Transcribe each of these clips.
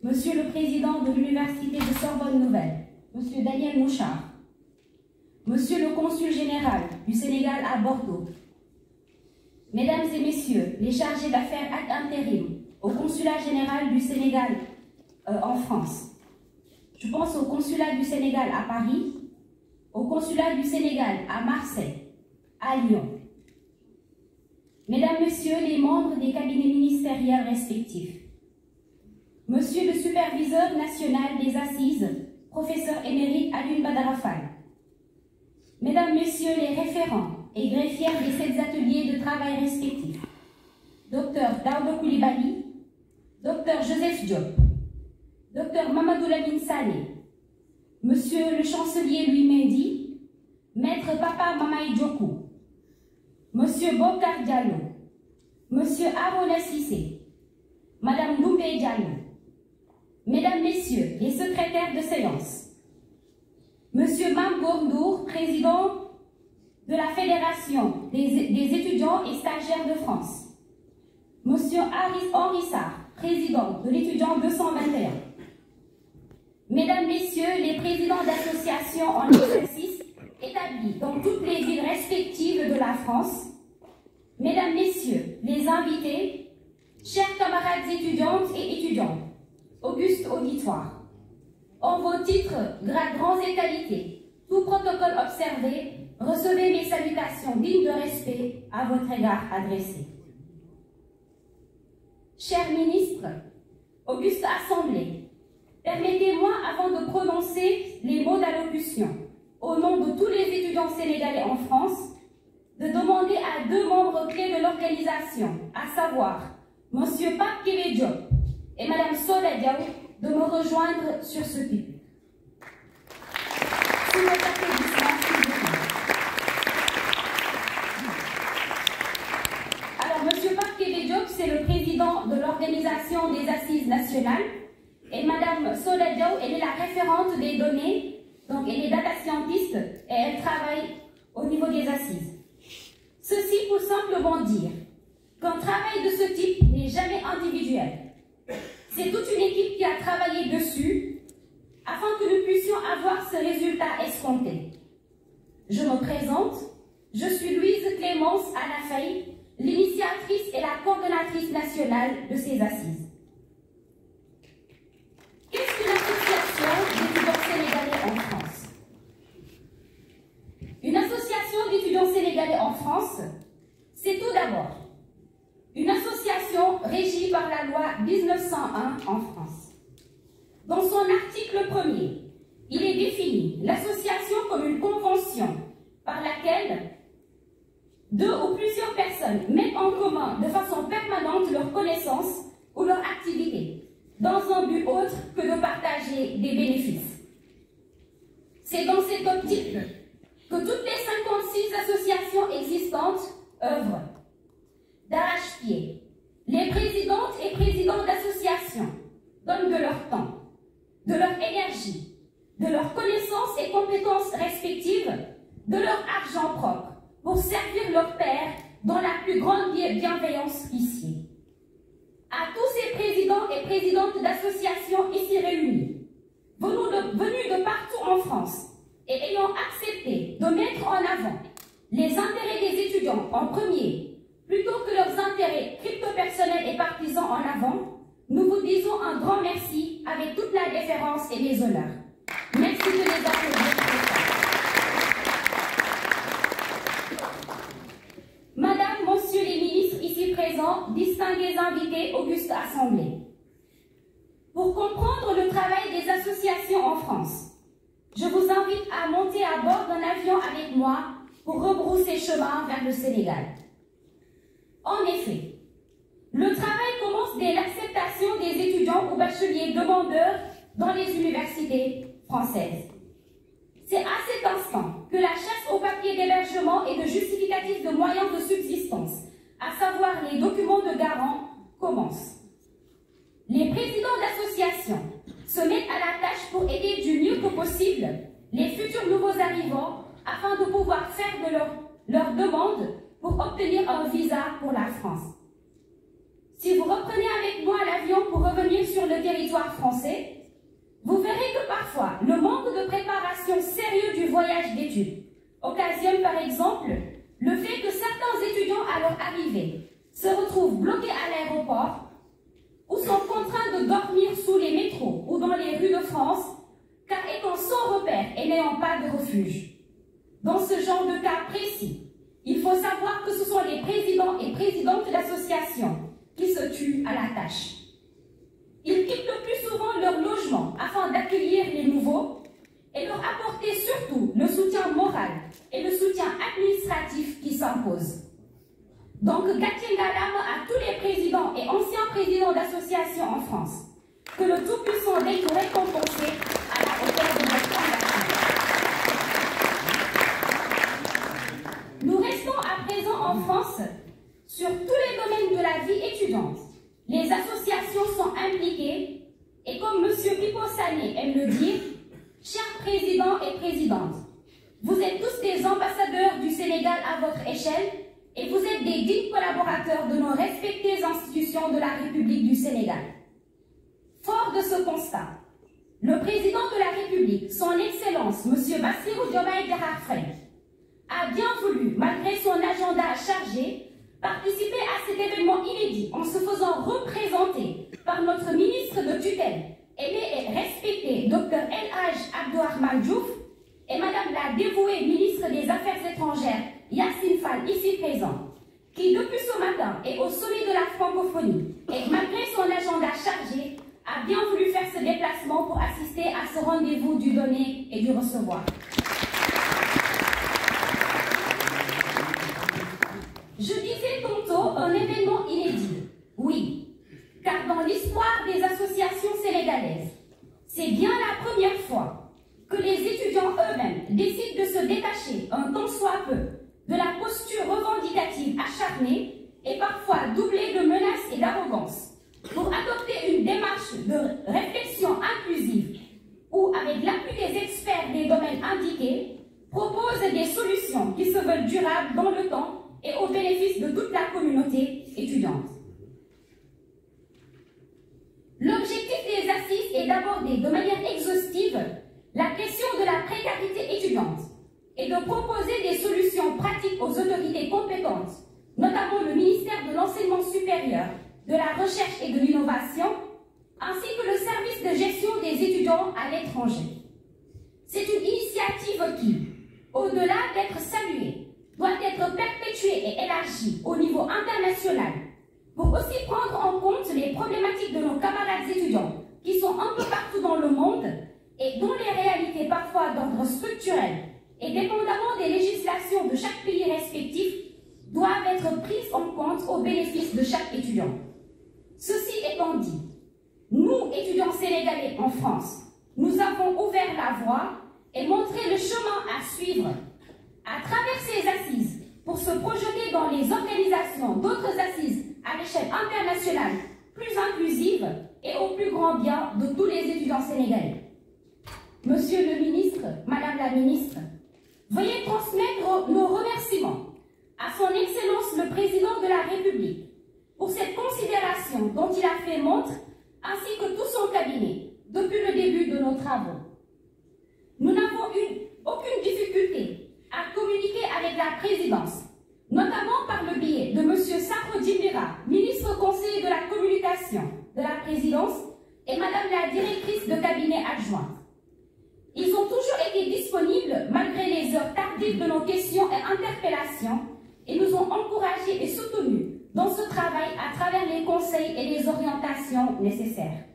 Monsieur le Président de l'Université de Sorbonne Nouvelle, Monsieur Daniel Mouchard, Monsieur le Consul général du Sénégal à Bordeaux, Mesdames et Messieurs les chargés d'affaires ad intérim au Consulat général du Sénégal en France. Je pense au Consulat du Sénégal à Paris, au Consulat du Sénégal à Marseille, à Lyon. Mesdames, Messieurs les membres des cabinets ministériels respectifs, Monsieur le Superviseur national des Assises, professeur émérite Alioune Badara Fall, Mesdames, Messieurs les référents et greffières des 7 ateliers de travail respectifs, Dr Daouda Koulibaly, Dr Joseph Diop, Dr Mamadou Lamine Saleh, Monsieur le chancelier Louis Mendy, Maître Papa Mamaye Djokou, Monsieur Bokar Diallo, Monsieur Arona Sissé, Madame Doumbé Diallo, Mesdames, Messieurs les secrétaires de séance, Monsieur Mam Gourdour, président de la Fédération des étudiants et stagiaires de France, Monsieur Henri Sarr, président de l'étudiant 221, Mesdames, Messieurs les présidents d'associations en exercice établis dans toutes les villes respectives de la France, Mesdames, Messieurs les invités, chers camarades étudiantes et étudiants, auguste auditoire, en vos titres, grades, rangs et qualités, tout protocole observé, recevez mes salutations dignes de respect à votre égard adressées. Chers ministres, auguste assemblée, permettez-moi, avant de prononcer les mots d'allocution, au nom de tous les étudiants sénégalais en France, de demander à 2 membres clés de l'organisation, à savoir M. Pape Kébé Diop et Mme Soda Diaw, de me rejoindre sur ce pupitre. Sous votre applaudissement, s'il vous plaît. Alors, M. Pape Kébé Diop, c'est le président de l'organisation des Assises nationales, et Mme Soda Diaw, elle est la référente des données, donc elle est data scientist et elle travaille au niveau des assises. Ceci pour simplement dire qu'un travail de ce type n'est jamais individuel. C'est toute une équipe qui a travaillé dessus afin que nous puissions avoir ce résultat escompté. Je me présente, je suis Louise Clémence Anafay, l'initiatrice et la coordonnatrice nationale de ces assises. Qu'est-ce qu'une association d'étudiants sénégalais en France? Une association d'étudiants sénégalais en France, c'est tout d'abord une association régie par la loi 1901 en France. Dans son article 1er, il est défini l'association comme une convention par laquelle 2 ou plusieurs personnes mettent en commun de façon permanente leurs connaissances ou leur activité, dans un but autre que de partager des bénéfices. C'est dans cette optique que toutes les 56 associations existantes œuvrent. D'arrache-pied, les présidentes et présidents d'associations donnent de leur temps, de leur énergie, de leurs connaissances et compétences respectives, de leur argent propre, pour servir leur père dans la plus grande bienveillance ici. À tous ces présidents et présidentes d'associations ici réunis, venus de partout en France et ayant accepté de mettre en avant les intérêts des étudiants en premier, plutôt que leurs intérêts crypto-personnels et partisans en avant, nous vous disons un grand merci avec toute la déférence et les honneurs. Merci de les applaudir. Madame, Monsieur les ministres ici présents, distingués invités, auguste assemblée. Pour comprendre le travail des associations en France, je vous invite à monter à bord d'un avion avec moi pour rebrousser chemin vers le Sénégal. En effet, le travail commence dès l'acceptation des étudiants ou bacheliers demandeurs dans les universités françaises. C'est à cet instant que la chasse aux papiers d'hébergement et de justificatifs de moyens de subsistance, à savoir les documents de garant, commence. Les présidents d'associations se mettent à la tâche pour aider du mieux que possible les futurs nouveaux arrivants afin de pouvoir faire de leur demande pour obtenir un visa pour la France. Si vous reprenez avec moi l'avion pour revenir sur le territoire territoire français, vous verrez que parfois, le manque de préparation sérieuse du voyage d'études occasionne par exemple le fait que certains étudiants à leur arrivée se retrouvent bloqués à l'aéroport ou sont contraints de dormir sous les métros ou dans les rues de France, car étant sans repère et n'ayant pas de refuge. Dans ce genre de cas précis, il faut savoir que ce sont les présidents et présidentes d'associations qui se tuent à la tâche. Ils quittent le plus souvent leur logement afin d'accueillir les nouveaux et leur apporter surtout le soutien moral et le soutien administratif qui s'impose. Donc, Gatien Galam à tous les présidents et anciens présidents d'associations en France, que le Tout-Puissant veuille vous récompenser à la hauteur de votre engagement. Nous restons à présent en France sur tous les domaines de la vie étudiante. Les associations sont impliquées et comme M. Pipo Sané aime le dire, chers présidents et présidentes, vous êtes tous des ambassadeurs du Sénégal à votre échelle et vous êtes des dignes collaborateurs de nos respectées institutions de la République du Sénégal. Fort de ce constat, le président de la République, son Excellence, M. Bassirou Diomaye Diakhar Faye, a bien voulu, malgré son agenda chargé, participer à cet événement inédit en se faisant représenter par notre ministre de tutelle, aimé et respecté, Dr El Hadj Abdourahmane Diouf, et Madame la dévouée ministre des Affaires étrangères, Yacine Fall, ici présent, qui depuis ce matin est au sommet de la francophonie et malgré son agenda chargé, a bien voulu faire ce déplacement pour assister à ce rendez-vous du donner et du recevoir. Je disais tantôt un événement inédit. Oui, car dans l'histoire des associations sénégalaises, c'est bien la première fois que les étudiants eux-mêmes décident de se détacher un tant soit peu de la posture revendicative acharnée et parfois doublée de menaces et d'arrogance pour adopter une démarche de réflexion inclusive où, avec l'appui des experts des domaines indiqués, proposent des solutions qui se veulent durables dans le temps et au bénéfice de toute la communauté étudiante. L'objectif des assises est d'aborder de manière exhaustive la question de la précarité étudiante et de proposer des solutions pratiques aux autorités compétentes, notamment le ministère de l'Enseignement supérieur, de la Recherche et de l'Innovation, ainsi que le service de gestion des étudiants à l'étranger. C'est une initiative qui, au-delà d'être saluée, doit être perpétuée et élargie au niveau international pour aussi prendre en compte les problématiques de nos camarades étudiants qui sont un peu partout dans le monde et dont les réalités parfois d'ordre structurel et dépendamment des législations de chaque pays respectif doivent être prises en compte au bénéfice de chaque étudiant. Ceci étant dit, nous, étudiants sénégalais en France, nous avons ouvert la voie et montré le chemin à suivre à travers ces assises pour se projeter dans les organisations d'autres assises à l'échelle internationale plus inclusive et au plus grand bien de tous les étudiants sénégalais. Monsieur le ministre, Madame la ministre, veuillez transmettre nos remerciements à son Excellence le Président de la République pour cette considération dont il a fait montre, ainsi que tout son cabinet, depuis le début de nos travaux. Nous n'avons eu aucune difficulté à communiquer avec la présidence, notamment par le biais de M. Sakho Djimbira, ministre conseiller de la communication de la présidence, et Madame la directrice de cabinet adjointe. Ils ont toujours été disponibles malgré les heures tardives de nos questions et interpellations et nous ont encouragés et soutenus dans ce travail à travers les conseils et les orientations nécessaires.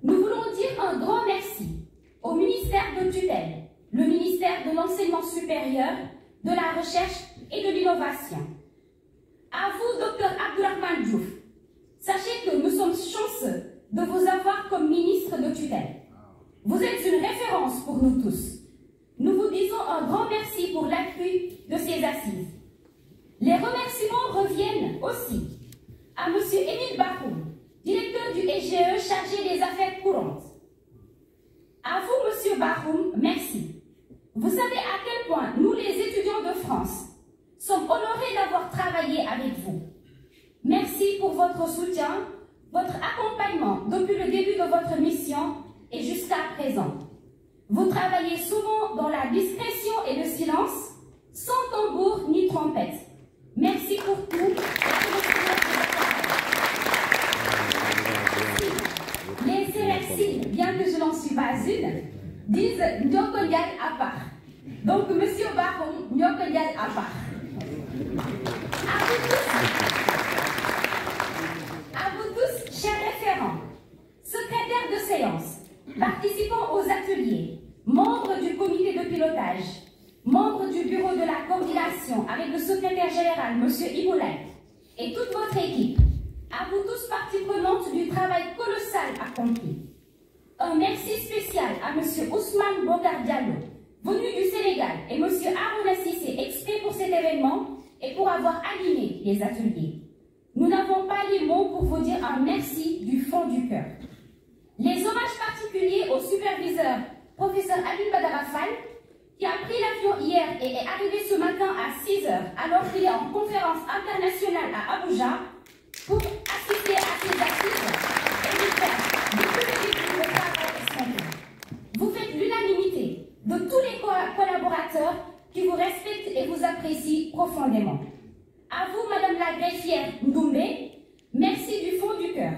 Nous voulons dire un grand merci au ministère de tutelle, le ministère de l'Enseignement supérieur, de la Recherche et de l'Innovation. À vous, Dr Abdourahmane Diouf, sachez que nous sommes chanceux de vous avoir comme ministre de tutelle. Vous êtes une référence pour nous tous. Nous vous disons un grand merci pour l'appui de ces assises. Les remerciements reviennent aussi à M. Émile Bahoum, directeur du EGE chargé des affaires courantes. À vous, M. Bahoum, merci. Vous savez à quel point nous, les étudiants de France, sommes honorés d'avoir travaillé avec vous. Merci pour votre soutien, votre accompagnement depuis Vous travaillez souvent dans la discrétion et le silence, sans tambour ni trompette. Merci pour tout. Les CRC, bien que je n'en suis pas une, disent Nyokonyal à part. Donc, Monsieur Baron, Nyokonyal à part. À vous tous, chers référents, secrétaires de séance, participants aux ateliers, membres du comité de pilotage, membres du bureau de la coordination avec le secrétaire général, M. Iboulay, et toute votre équipe, à vous tous parties prenantes du travail colossal accompli. Un merci spécial à M. Ousmane Bocar Diallo, venu du Sénégal, et M. Harouna Cissé, exprès pour cet événement et pour avoir animé les ateliers. Nous n'avons pas les mots pour vous dire un merci du fond du cœur. Les hommages particuliers au superviseur, professeur Alioune Badara Fall, qui a pris l'avion hier et est arrivé ce matin à 6 h alors qu'il est en conférence internationale à Abuja pour assister à ces assises et lui faire depuis le début le travail escompté. Vous faites l'unanimité de tous les collaborateurs qui vous respectent et vous apprécient profondément. À vous, Madame la greffière Ndoumbe, merci du fond du cœur.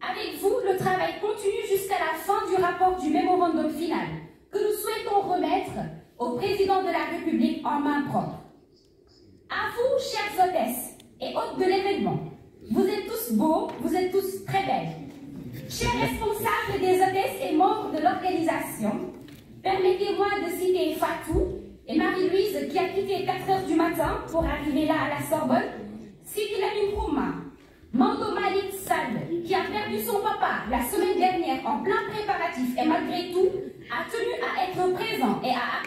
Avec vous, le travail continue jusqu'à la fin du rapport du mémorandum final que nous souhaitons remettre au président de la République en main propre. À vous, chères hôtesses et hôtes de l'événement, vous êtes tous beaux, vous êtes tous très belles. Chers responsables des hôtesses et membres de l'organisation, permettez-moi de citer Fatou et Marie-Louise qui a quitté 4 h du matin pour arriver là à la Sorbonne, Sidi Lamine Kouma, Mando Malik Sall, qui a perdu son papa la semaine dernière en plein préparatif et malgré tout a tenu à être présent et à